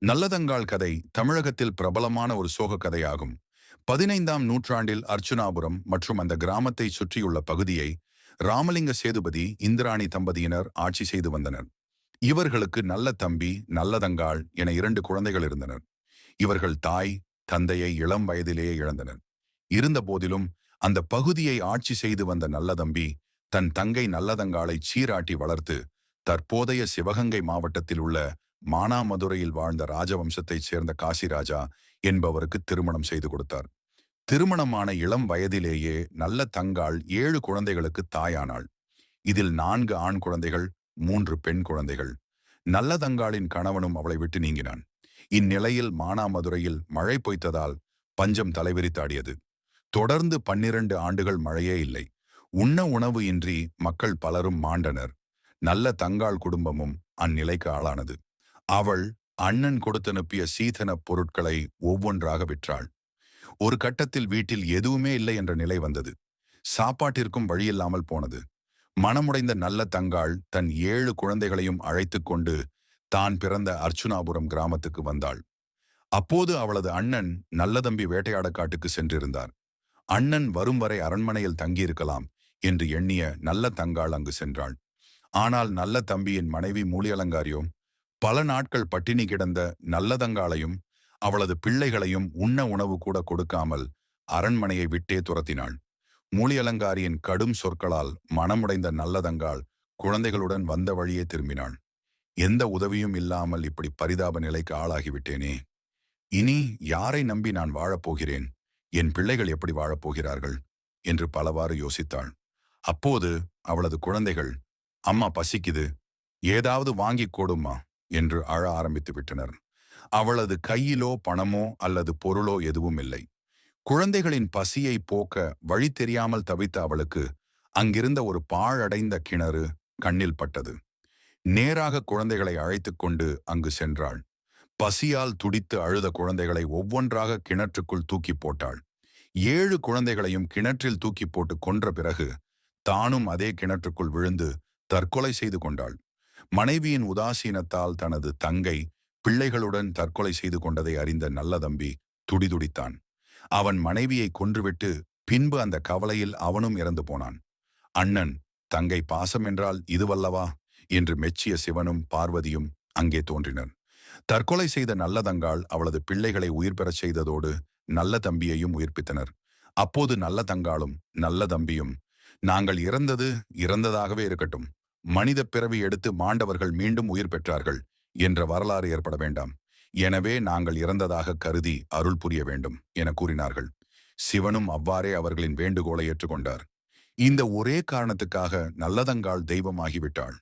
நல்லதங்காள் கதை தமிழகத்தில் பிரபலமான ஒரு சோக கதையாகும். 15ஆம் நூற்றாண்டில் அர்ச்சுனாபுரம் மற்றும் அந்த கிராமத்தை சுற்றியுள்ள பகுதியை ராமலிங்க சேதுபதி, இந்திராணி தம்பதியினர் ஆட்சி செய்து வந்தனர். இவர்களுக்கு நல்ல தம்பி, நல்லதங்காள் என 2 குழந்தைகள் இருந்தனர். இவர்கள் தாய், தந்தையை இளம் வயதிலேயே இழந்தனர். இருந்த போதிலும் அந்த பகுதியை ஆட்சி செய்து வந்த நல்லதம்பி தன் தங்கை நல்லதங்காளை சீராட்டி வளர்த்து தற்போதைய சிவகங்கை மாவட்டத்தில் உள்ள மானாமதுரையில் வாழ்ந்த ராஜவம்சத்தைச் சேர்ந்த காசிராஜா என்பவருக்கு திருமணம் செய்து கொடுத்தார். திருமணமான இளம் வயதிலேயே நல்ல தங்காள் 7 குழந்தைகளுக்கு தாயானாள். இதில் 4 ஆண் குழந்தைகள், 3 பெண் குழந்தைகள். நல்ல தங்காளின் கணவனும் அவளை விட்டு நீங்கினான். இந்நிலையில் மானாமதுரையில் மழை பொய்த்ததால் பஞ்சம் தலைவிரித்தாடியது. தொடர்ந்து 12 ஆண்டுகள் மழையே இல்லை. உண்ண உணவு இன்றி மக்கள் பலரும் மாண்டனர். நல்ல தங்காள் குடும்பமும் அந்நிலைக்கு ஆளானது. அவள் அண்ணன் கொடுத்தனுப்பிய சீதனப் பொருட்களை ஒவ்வொன்றாக விற்றாள். ஒரு கட்டத்தில் வீட்டில் எதுவுமே இல்லை என்ற நிலை வந்தது. சாப்பாட்டிற்கும் வழியில்லாமல் போனது. மனமுடைந்த நல்ல தங்காள் தன் 7 குழந்தைகளையும் அழைத்துக் கொண்டு தான் பிறந்த அர்ச்சுனாபுரம் கிராமத்துக்கு வந்தாள். அப்போது அவளது அண்ணன் நல்லதம்பி வேட்டையாட காட்டுக்கு சென்றிருந்தார். அண்ணன் வரும் வரை அரண்மனையில் தங்கியிருக்கலாம் என்று எண்ணிய நல்ல தங்காள் அங்கு சென்றாள். ஆனால் நல்ல தம்பியின் மனைவி மூலியலங்காரியோ பல நாட்கள் பட்டினி கிடந்த நல்லதங்காளையும் அவளது பிள்ளைகளையும் உண்ண உணவு கூட கொடுக்காமல் அரண்மனையை விட்டே துரத்தினாள். மூலியலங்காரியின் கடும் சொற்களால் மனமுடைந்த நல்லதங்காள் குழந்தைகளுடன் வந்த வழியே திரும்பினாள். எந்த உதவியும் இல்லாமல் இப்படி பரிதாப நிலைக்கு ஆளாகிவிட்டேனே. இனி யாரை நம்பி நான் வாழப்போகிறேன்? என் பிள்ளைகள் எப்படி வாழப்போகிறார்கள் என்று பலவாறு யோசித்தாள். அப்போது அவளது குழந்தைகள், அம்மா பசிக்குது, ஏதாவது வாங்கி கொடும்மா என்று அழ ஆரம்பித்து விட்டனர். அவளது கையிலோ பணமோ அல்லது பொருளோ எதுவும் இல்லை. குழந்தைகளின் பசியை போக்க வழி தெரியாமல் தவித்த அவளுக்கு அங்கிருந்த ஒரு பாழடைந்த கிணறு கண்ணில் பட்டது. நேராக குழந்தைகளை அழைத்துக் கொண்டு அங்கு சென்றாள். பசியால் துடித்து அழுத குழந்தைகளை ஒவ்வொன்றாக கிணற்றுக்குள் தூக்கி போட்டாள். 7 குழந்தைகளையும் கிணற்றில் தூக்கி போட்டு கொன்ற பிறகு தானும் அதே கிணற்றுக்குள் விழுந்து தற்கொலை செய்து கொண்டாள். மனைவியின் உதாசீனத்தால் தனது தங்கை பிள்ளைகளுடன் தற்கொலை செய்து கொண்டதை அறிந்த நல்லதம்பி துடிதுடித்தான். அவன் மனைவியை கொன்றுவிட்டு பின்பு அந்த கவலையில் அவனும் இறந்து போனான். அண்ணன், தங்கை பாசம் என்றால் இதுவல்லவா என்று மெச்சிய சிவனும் பார்வதியும் அங்கே தோன்றினர். தற்கொலை செய்த நல்லதங்காள் அவளது பிள்ளைகளை உயிர் பெறச் செய்ததோடு நல்ல தம்பியையும் உயிர்ப்பித்தனர். அப்போது நல்ல தங்காளும் நல்ல தம்பியும், நாங்கள் இறந்தது இறந்ததாகவே இருக்கட்டும், மனித பிறவி எடுத்து மாண்டவர்கள் மீண்டும் உயிர் பெற்றார்கள் என்ற வரலாறு ஏற்பட வேண்டாம். எனவே நாங்கள் இறந்ததாக கருதி அருள் புரிய வேண்டும் என கூறினார்கள். சிவனும் அவ்வாறே அவர்களின் வேண்டுகோளை ஏற்றுக்கொண்டார். இந்த ஒரே காரணத்துக்காக நல்லதங்காள் தெய்வமாகிவிட்டாள்.